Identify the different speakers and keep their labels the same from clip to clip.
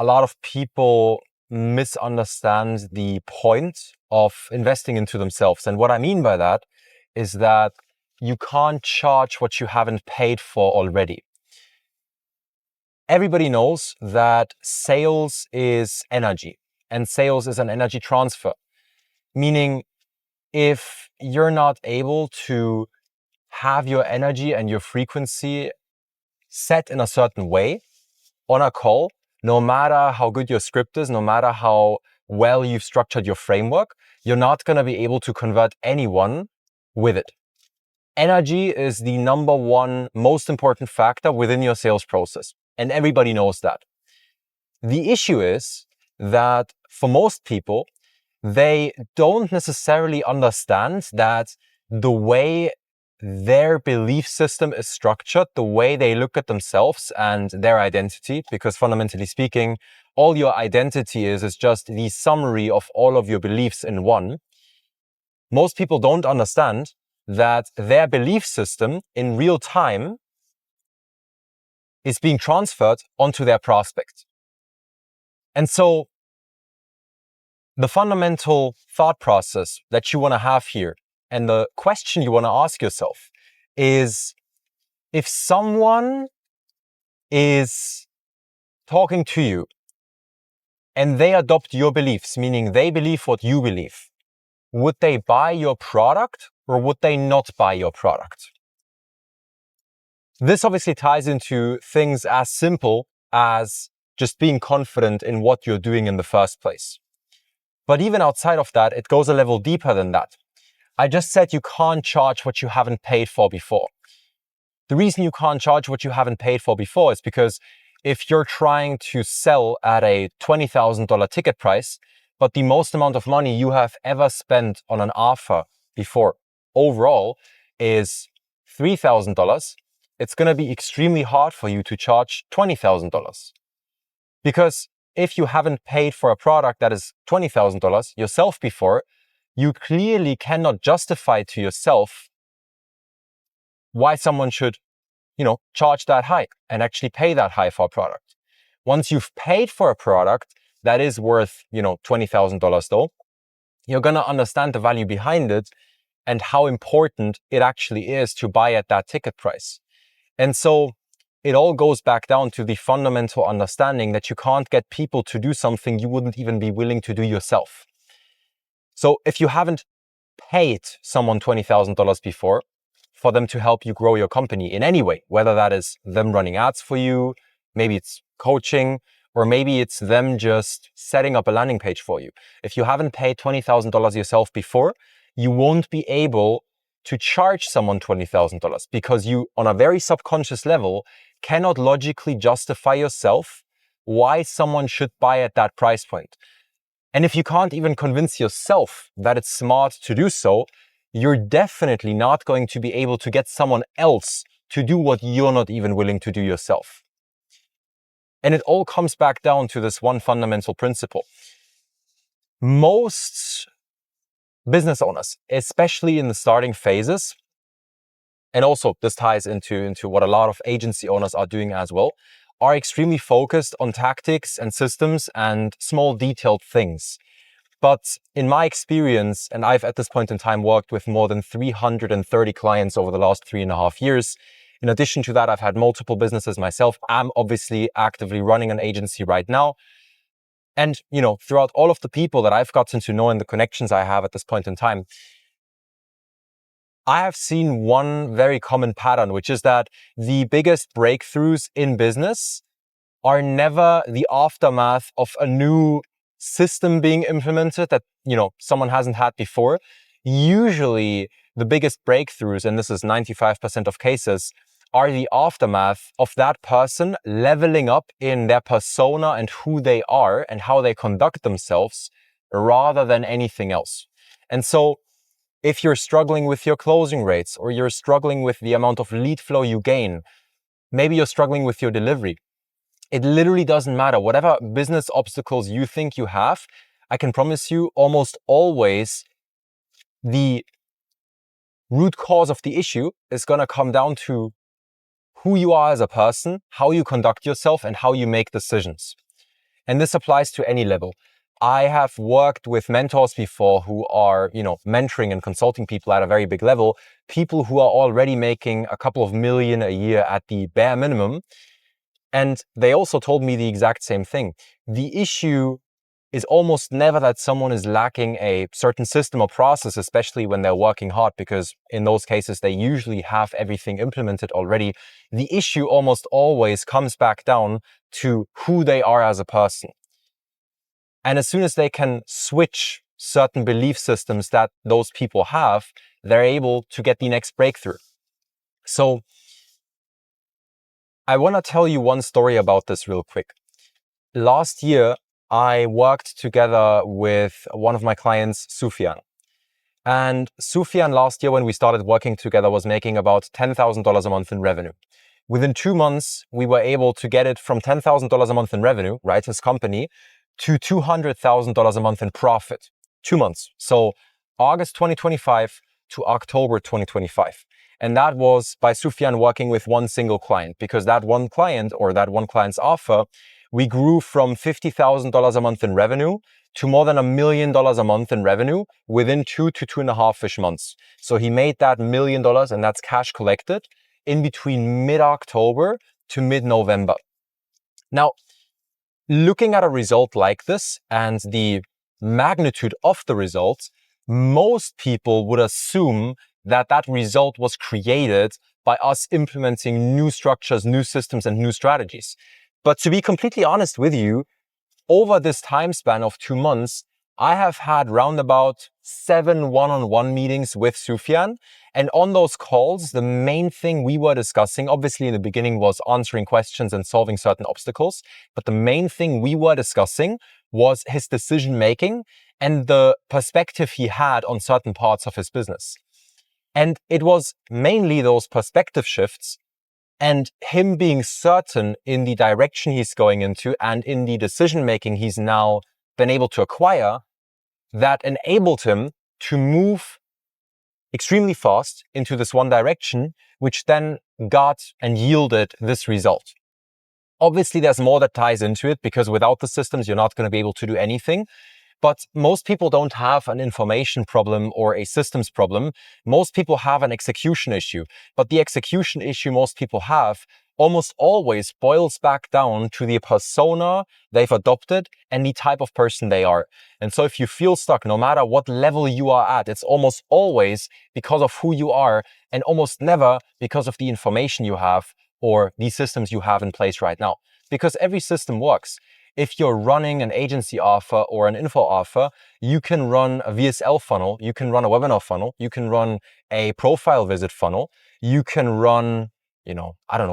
Speaker 1: a lot of people misunderstand the point of investing into themselves. And what I mean by that is that you can't charge what you haven't paid for already. Everybody knows that sales is energy, and sales is an energy transfer. Meaning, if you're not able to have your energy and your frequency set in a certain way on a call, no matter how good your script is, no matter how well you've structured your framework, you're not going to be able to convert anyone with it. Energy is the number one most important factor within your sales process, and everybody knows that. The issue is that for most people, they don't necessarily understand that the way their belief system is structured, the way they look at themselves and their identity, because fundamentally speaking, all your identity is just the summary of all of your beliefs in one. Most people don't understand that their belief system in real time is being transferred onto their prospect. And so the fundamental thought process that you want to have here and the question you want to ask yourself is, if someone is talking to you and they adopt your beliefs, meaning they believe what you believe, would they buy your product or would they not buy your product? This obviously ties into things as simple as just being confident in what you're doing in the first place. But even outside of that, it goes a level deeper than that. I just said you can't charge what you haven't paid for before. The reason you can't charge what you haven't paid for before is because if you're trying to sell at a $20,000 ticket price, but the most amount of money you have ever spent on an offer before overall is $3,000, it's going to be extremely hard for you to charge $20,000. Because if you haven't paid for a product that is $20,000 yourself before, you clearly cannot justify to yourself why someone should, charge that high and actually pay that high for a product. Once you've paid for a product that is worth, $20,000 though, you're going to understand the value behind it and how important it actually is to buy at that ticket price. And so it all goes back down to the fundamental understanding that you can't get people to do something you wouldn't even be willing to do yourself. So if you haven't paid someone $20,000 before for them to help you grow your company in any way, whether that is them running ads for you, maybe it's coaching, or maybe it's them just setting up a landing page for you. If you haven't paid $20,000 yourself before, you won't be able to charge someone $20,000 because you, on a very subconscious level, cannot logically justify yourself why someone should buy at that price point. And if you can't even convince yourself that it's smart to do so, you're definitely not going to be able to get someone else to do what you're not even willing to do yourself. And it all comes back down to this one fundamental principle. Most business owners, especially in the starting phases, and also this ties into what a lot of agency owners are doing as well, are extremely focused on tactics and systems and small detailed things. But in my experience, and I've at this point in time worked with more than 330 clients over the last 3.5 years. In addition to that, I've had multiple businesses myself. I'm obviously actively running an agency right now. And, throughout all of the people that I've gotten to know and the connections I have at this point in time, I have seen one very common pattern, which is that the biggest breakthroughs in business are never the aftermath of a new system being implemented that, someone hasn't had before. Usually the biggest breakthroughs, and this is 95% of cases, are the aftermath of that person leveling up in their persona and who they are and how they conduct themselves rather than anything else. And so if you're struggling with your closing rates, or you're struggling with the amount of lead flow you gain, maybe you're struggling with your delivery, it literally doesn't matter. Whatever business obstacles you think you have, I can promise you almost always the root cause of the issue is going to come down to who you are as a person, how you conduct yourself, and how you make decisions. And this applies to any level. I have worked with mentors before who are, mentoring and consulting people at a very big level, people who are already making a couple of million a year at the bare minimum. And they also told me the exact same thing. The issue is almost never that someone is lacking a certain system or process, especially when they're working hard, because in those cases, they usually have everything implemented already. The issue almost always comes back down to who they are as a person. And as soon as they can switch certain belief systems that those people have, they're able to get the next breakthrough. So I want to tell you one story about this real quick. Last year, I worked together with one of my clients, Sufyan. And Sufyan last year, when we started working together, was making about $10,000 a month in revenue. Within 2 months, we were able to get it from $10,000 a month in revenue, right, his company, to $200,000 a month in profit. 2 months. So August 2025 to October 2025. And that was by Sufyan working with one single client, because that one client or that one client's offer, we grew from $50,000 a month in revenue to more than $1 million a month in revenue within 2 to 2.5-ish months. So he made that $1 million, and that's cash collected, in between mid-October to mid-November. Now, looking at a result like this and the magnitude of the results, most people would assume that that result was created by us implementing new structures, new systems, and new strategies. But to be completely honest with you, over this time span of 2 months, I have had roundabout 7 one-on-one meetings with Sufyan. And on those calls, the main thing we were discussing, obviously in the beginning, was answering questions and solving certain obstacles. But the main thing we were discussing was his decision making and the perspective he had on certain parts of his business. And it was mainly those perspective shifts and him being certain in the direction he's going into and in the decision making he's now been able to acquire that enabled him to move extremely fast into this one direction, which then got and yielded this result. Obviously, there's more that ties into it, because without the systems, you're not going to be able to do anything. But most people don't have an information problem or a systems problem. Most people have an execution issue. But the execution issue most people have almost always boils back down to the persona they've adopted and the type of person they are. And so if you feel stuck, no matter what level you are at, it's almost always because of who you are and almost never because of the information you have or the systems you have in place right now. Because every system works. If you're running an agency offer or an info offer, you can run a VSL funnel, you can run a webinar funnel, you can run a profile visit funnel, you can run,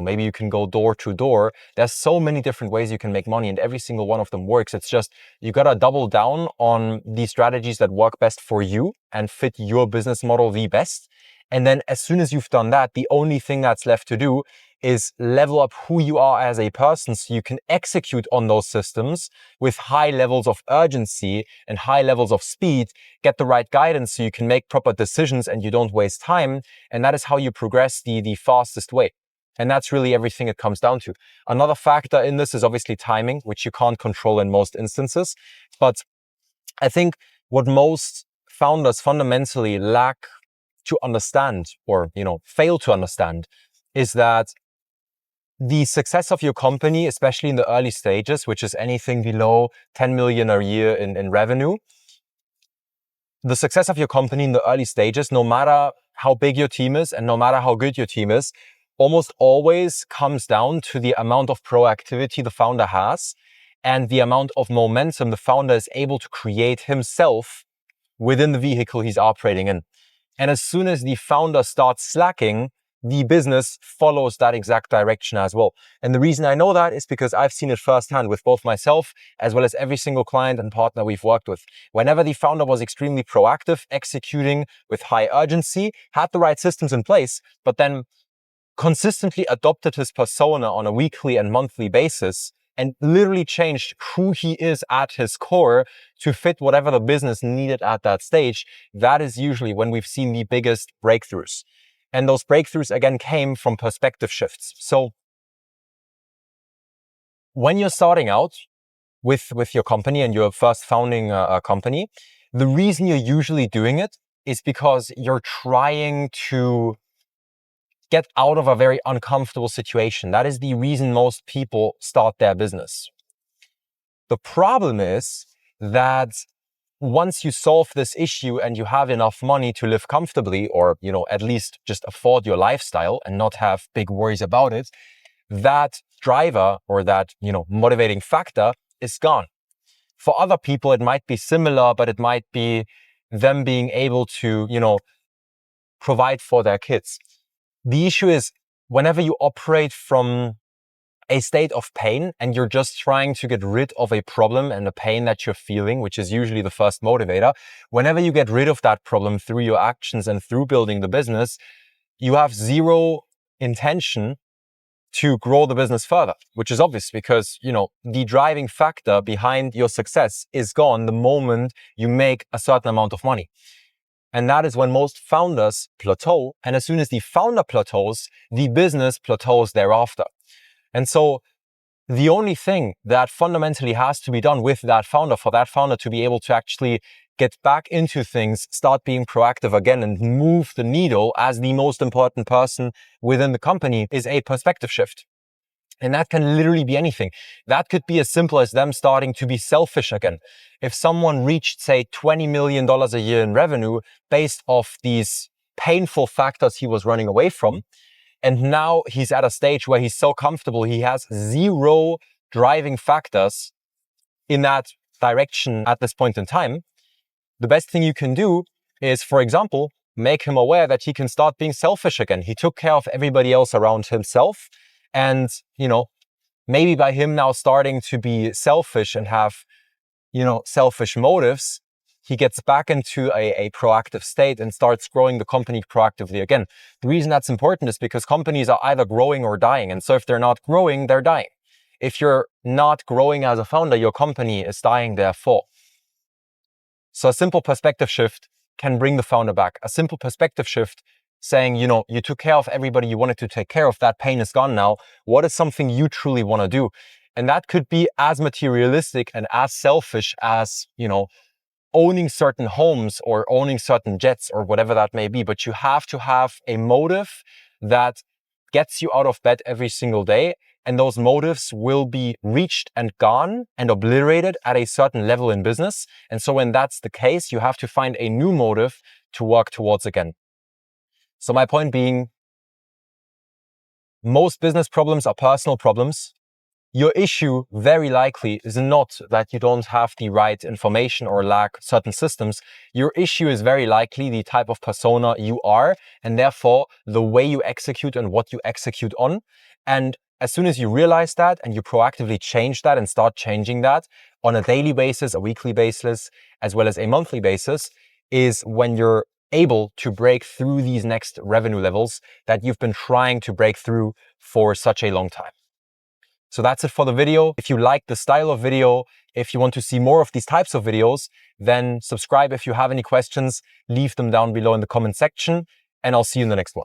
Speaker 1: maybe you can go door to door. There's so many different ways you can make money, and every single one of them works. It's just, you got to double down on the strategies that work best for you and fit your business model the best. And then as soon as you've done that, the only thing that's left to do is level up who you are as a person so you can execute on those systems with high levels of urgency and high levels of speed, get the right guidance so you can make proper decisions and you don't waste time. And that is how you progress the fastest way. And that's really everything it comes down to. Another factor in this is obviously timing, which you can't control in most instances. But I think what most founders fundamentally lack to understand or, fail to understand is that the success of your company, especially in the early stages, which is anything below 10 million a year in revenue, the success of your company in the early stages, no matter how big your team is and no matter how good your team is, almost always comes down to the amount of proactivity the founder has and the amount of momentum the founder is able to create himself within the vehicle he's operating in. And as soon as the founder starts slacking, the business follows that exact direction as well. And the reason I know that is because I've seen it firsthand with both myself as well as every single client and partner we've worked with. Whenever the founder was extremely proactive, executing with high urgency, had the right systems in place, but then consistently adopted his persona on a weekly and monthly basis and literally changed who he is at his core to fit whatever the business needed at that stage, that is usually when we've seen the biggest breakthroughs. And those breakthroughs, again, came from perspective shifts. So when you're starting out, with your company and you're first founding a company, the reason you're usually doing it is because you're trying to get out of a very uncomfortable situation. That is the reason most people start their business. The problem is that once you solve this issue and you have enough money to live comfortably, or, at least just afford your lifestyle and not have big worries about it, that driver or that, motivating factor is gone. For other people, it might be similar, but it might be them being able to, provide for their kids. The issue is whenever you operate from a state of pain and you're just trying to get rid of a problem and the pain that you're feeling, which is usually the first motivator, whenever you get rid of that problem through your actions and through building the business, you have zero intention to grow the business further, which is obvious because, the driving factor behind your success is gone the moment you make a certain amount of money. And that is when most founders plateau. And as soon as the founder plateaus, the business plateaus thereafter. And so the only thing that fundamentally has to be done with that founder, for that founder to be able to actually get back into things, start being proactive again and move the needle as the most important person within the company, is a perspective shift. And that can literally be anything. That could be as simple as them starting to be selfish again. If someone reached, say, $20 million a year in revenue based off these painful factors he was running away from, and now he's at a stage where he's so comfortable, he has zero driving factors in that direction at this point in time, the best thing you can do is, for example, make him aware that he can start being selfish again. He took care of everybody else around himself. And, maybe by him now starting to be selfish and have, selfish motives, he gets back into a proactive state and starts growing the company proactively again. The reason that's important is because companies are either growing or dying. And so if they're not growing, they're dying. If you're not growing as a founder, your company is dying therefore. So a simple perspective shift can bring the founder back. A simple perspective shift saying, you took care of everybody you wanted to take care of. That pain is gone now. What is something you truly want to do? And that could be as materialistic and as selfish as, owning certain homes or owning certain jets or whatever that may be. But you have to have a motive that gets you out of bed every single day. And those motives will be reached and gone and obliterated at a certain level in business. And so when that's the case, you have to find a new motive to work towards again. So my point being, most business problems are personal problems. Your issue very likely is not that you don't have the right information or lack certain systems. Your issue is very likely the type of persona you are, and therefore the way you execute and what you execute on. And as soon as you realize that and you proactively change that and start changing that on a daily basis, a weekly basis, as well as a monthly basis, is when you're able to break through these next revenue levels that you've been trying to break through for such a long time. So that's it for the video. If you like the style of video, if you want to see more of these types of videos, then subscribe. If you have any questions, leave them down below in the comment section, and I'll see you in the next one.